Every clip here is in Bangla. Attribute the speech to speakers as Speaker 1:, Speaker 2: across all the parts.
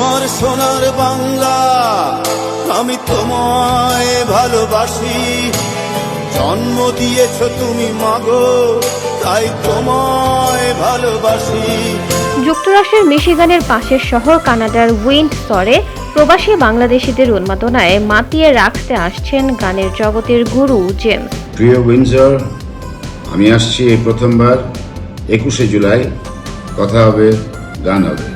Speaker 1: আমার সোনার বাংলা, আমি তোমায় ভালোবাসি। জন্ম দিয়েছ তুমি মাগো, তাই তোমায় ভালোবাসি।
Speaker 2: যুক্তরাষ্ট্রের মিশিগানের পাশের শহর কানাডার উইন্ডসরে প্রবাসী বাংলাদেশিদের উন্মাদনায় মাতিয়ে রাখতে আসছেন গানের জগতের গুরু জেমস।
Speaker 3: প্রিয় উইন্ডসর, আমি আসছি এই প্রথমবার 21শে জুলাই। কথা হবে, গান হবে,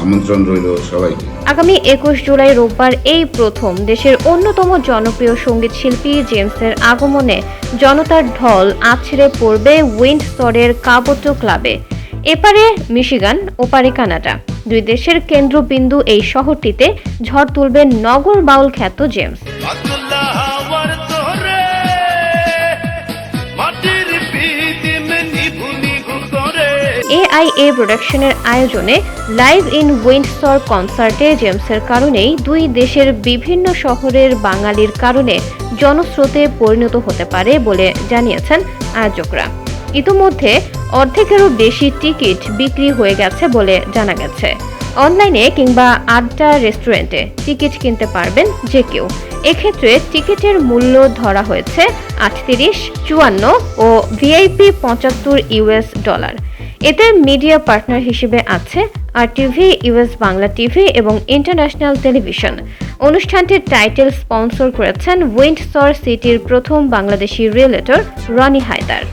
Speaker 3: আমন্ত্রণ রইল সবাইকে।
Speaker 2: আগামী 21 জুলাই রোববার এই প্রথম দেশের অন্যতম জনপ্রিয় সঙ্গীত শিল্পী জেমসের আগমনে জনতার ঢল আছড়ে পড়বে উইন্ডসরের কাবোটো ক্লাবে। এপারে মিশিগান, ওপারে কানাডা, দুই দেশের কেন্দ্রবিন্দু এই শহরটিতে ঝড় তুলবেন নগর বাউল খ্যাত জেমস। AIA প্রোডাকশনের আয়োজনে লাইভ ইন উইন্ডসর কনসার্টে জেমসের কারণেই দুই দেশের বিভিন্ন শহরের বাঙালির কারণে জনস্রোতে পরিণত হতে পারে বলে জানিয়েছেন আয়োজকরা। ইতিমধ্যে অর্ধেকেরও বেশি টিকিট বিক্রি হয়ে গেছে বলে জানা গেছে। অনলাইনে কিংবা আড্ডা রেস্টুরেন্টে টিকিট কিনতে পারবেন যে কেউ। এক্ষেত্রে টিকিটের মূল্য ধরা হয়েছে $38, $54 ও ভিআইপি $75। এতে মিডিয়া পার্টনার হিসেবে আছে RTV, US বাংলা টিভি এবং ইন্টারন্যাশনাল টেলিভিশন। অনুষ্ঠানটির টাইটেল স্পন্সর করেছেন উইন্ডসর সিটির প্রথম বাংলাদেশি রিয়েলটর রনি হায়দার।